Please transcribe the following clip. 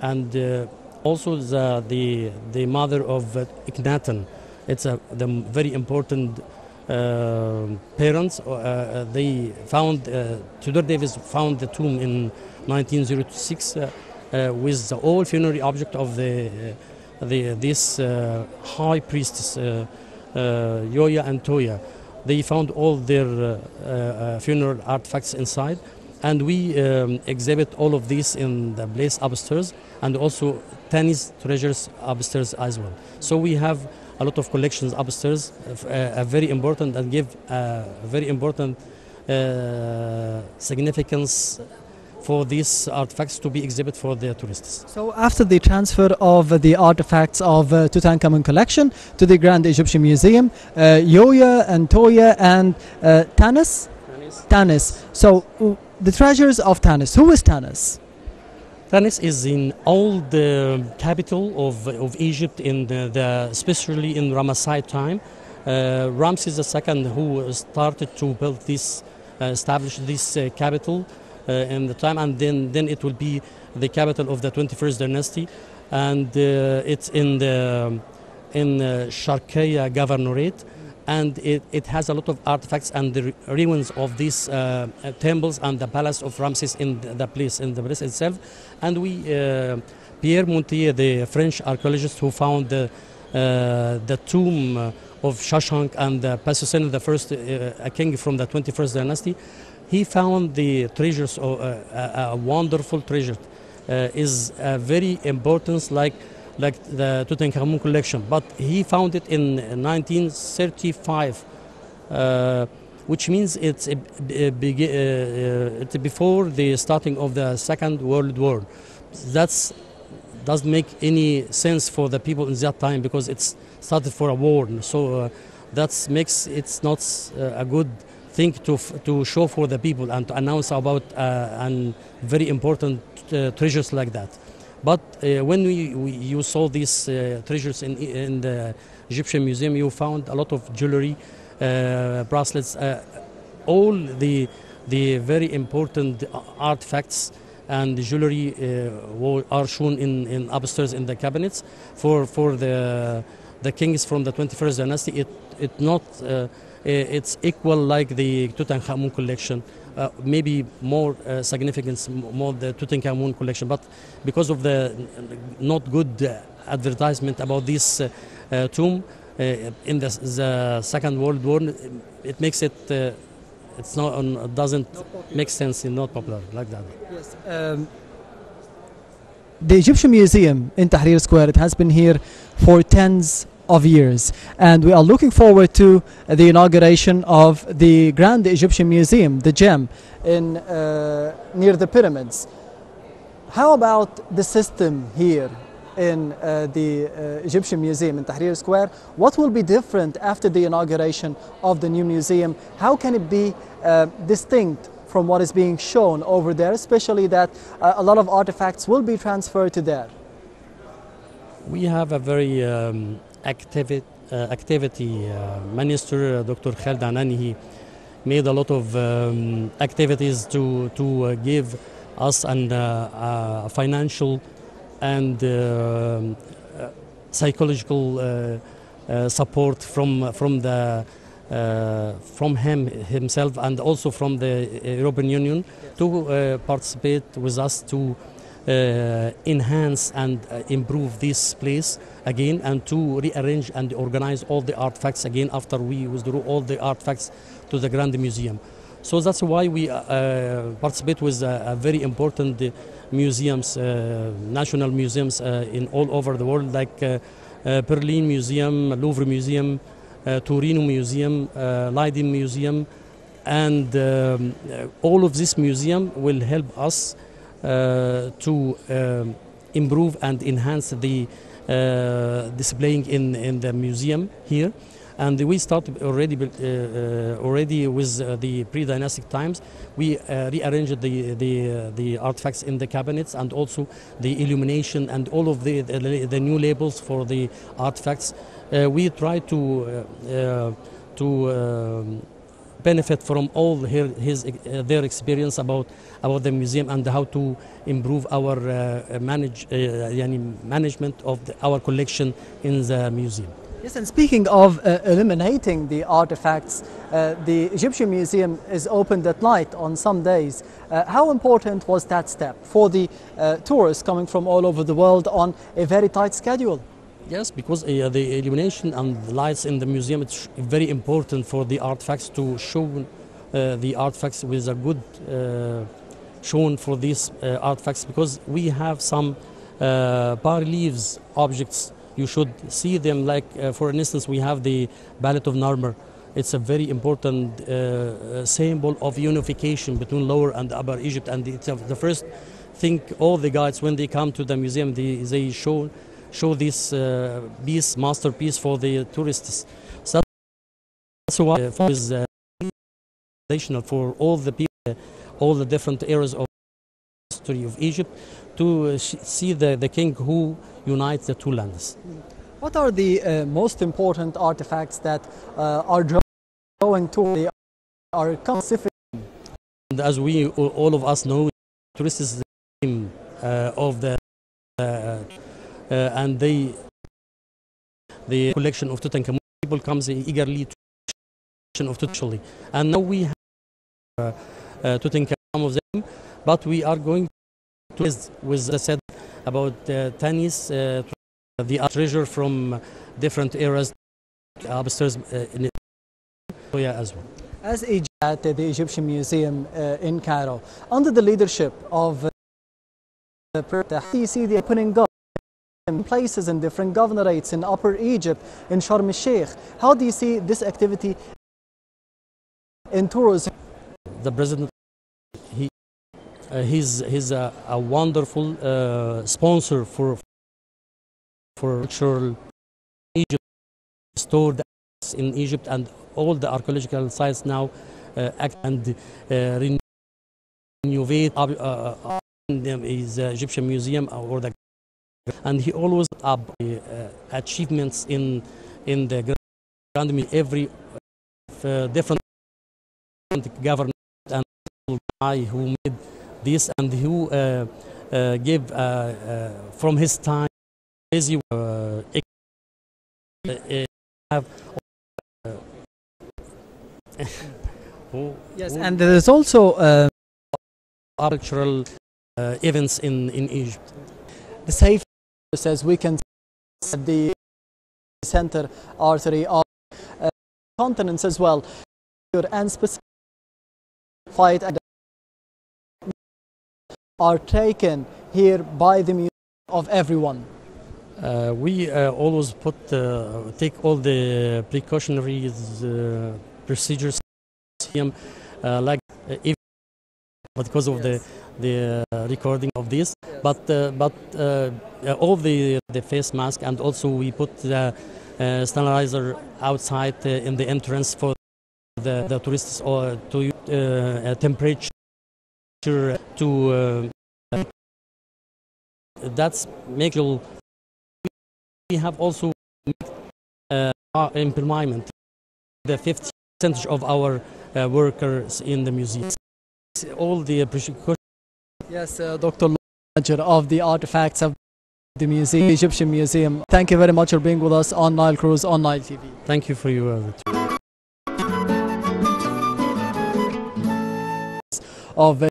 and also the mother of Akhenaten. It's the very important parents. They found Tudor Davis found the tomb in 1906 with the all funerary object of this high priestess Yoya and Toya. They found all their funeral artifacts inside, and we exhibit all of these in the place upstairs, and also Tani's treasures upstairs as well. So we have a lot of collections upstairs, very important, and give very important significance for these artifacts to be exhibited for the tourists. So after the transfer of the artifacts of Tutankhamun collection to the Grand Egyptian Museum, Yoya and Toya and Tanis. So the treasures of Tanis. Who is Tanis? Tanis is in old capital of Egypt, in especially in Ramesside time. Ramses II, who started to build this, establish this capital in the time, and then it will be the capital of the 21st dynasty, and it's in Sharqiya Governorate, and it has a lot of artifacts and the ruins of these temples and the palace of Ramses in the place itself. And we Pierre Montier, the French archaeologist who found the tomb of Shashank and Passusen, the first a king from the 21st dynasty, he found the treasures, a wonderful treasure, is very important, like the Tutankhamun collection. But he found it in 1935, which means it's before the starting of the Second World War. That doesn't make any sense for the people in that time, because it's started for a war. So that makes it's not a good thing to show for the people and to announce about and very important treasures like that. But when you saw these treasures in the Egyptian Museum, you found a lot of jewelry, bracelets, all the very important artifacts and jewelry are shown in upstairs in the cabinets for the kings from the 21st dynasty. It's equal like the Tutankhamun collection, maybe more significance, more the Tutankhamun collection. But because of the not good advertisement about this tomb in the Second World War, it makes it it's not doesn't make sense, not popular like that. Yes. The Egyptian Museum in Tahrir Square, it has been here for tens of years, and we are looking forward to the inauguration of the Grand Egyptian Museum, the gem in near the pyramids. How about the system here in the Egyptian Museum in Tahrir Square? What will be different after the inauguration of the new museum? How can it be distinct from what is being shown over there, especially that a lot of artifacts will be transferred to there? We have a very activity minister, Dr. Khaled Anani. He made a lot of activities to give us financial and psychological support from himself, and also from the European Union, to participate with us to enhance and improve this place again, and to rearrange and organize all the artifacts again after we withdrew all the artifacts to the Grand Museum. So that's why we participate with very important museums, national museums in all over the world, like Berlin Museum, Louvre Museum, Torino Museum, Leiden Museum, and all of this museum will help us to improve and enhance the displaying in the museum here. And we started already with the pre-dynastic times. We rearranged the artifacts in the cabinets, and also the illumination and all of the new labels for the artifacts. We try to benefit from all their experience about the museum and how to improve our management of our collection in the museum. Yes, and speaking of eliminating the artifacts, the Egyptian Museum is opened at night on some days. How important was that step for the tourists coming from all over the world on a very tight schedule? Yes, because the illumination and the lights in the museum, it's very important for the artifacts to show the artifacts with a good shown for these artifacts, because we have some bas-reliefs objects. You should see them, like for instance we have the Ballet of Narmer. It's a very important symbol of unification between Lower and Upper Egypt, and it's the first thing all the guides, when they come to the museum, they show this masterpiece for the tourists. So that's why it is for all the people, all the different areas of the history of Egypt, to see the king who unites the two lands. What are the most important artifacts that are going to are considered? And as we all of us know, tourists is the name of the and the collection of Tutankhamun. People comes eagerly to the collection of Tutankhamun, and now we have Tutankhamun of them, but we are going to with the said about Tanis, the treasure from different eras upstairs in Ethiopia as well. As a at the Egyptian Museum in Cairo, under the leadership of the President, how do you see the opening up in places in different governorates in Upper Egypt, in Sharm el-Sheikh? How do you see this activity in tourism? The president, he's a wonderful sponsor for cultural Egypt, stored in Egypt, and all the archaeological sites now act and renovate his Egyptian museum or the, and he always up achievements in the grand every different government and guy who made this and who gave from his time busy have yes, and there is also cultural events in Egypt. The safe, as we can see at the center artery of continents as well, and specific fight are taken here by the museum of everyone. We always take all the precautionary procedures like if because of the recording of this, but all the face mask, and also we put the sterilizer outside in the entrance for the tourists, or to temperature to that's make you. We have also employment the 50% of our workers in the museum. All the precautions. Yes, Dr. Manager of the artifacts of the museum, Egyptian Museum. Thank you very much for being with us on Nile Cruise on Nile TV. Thank you for your of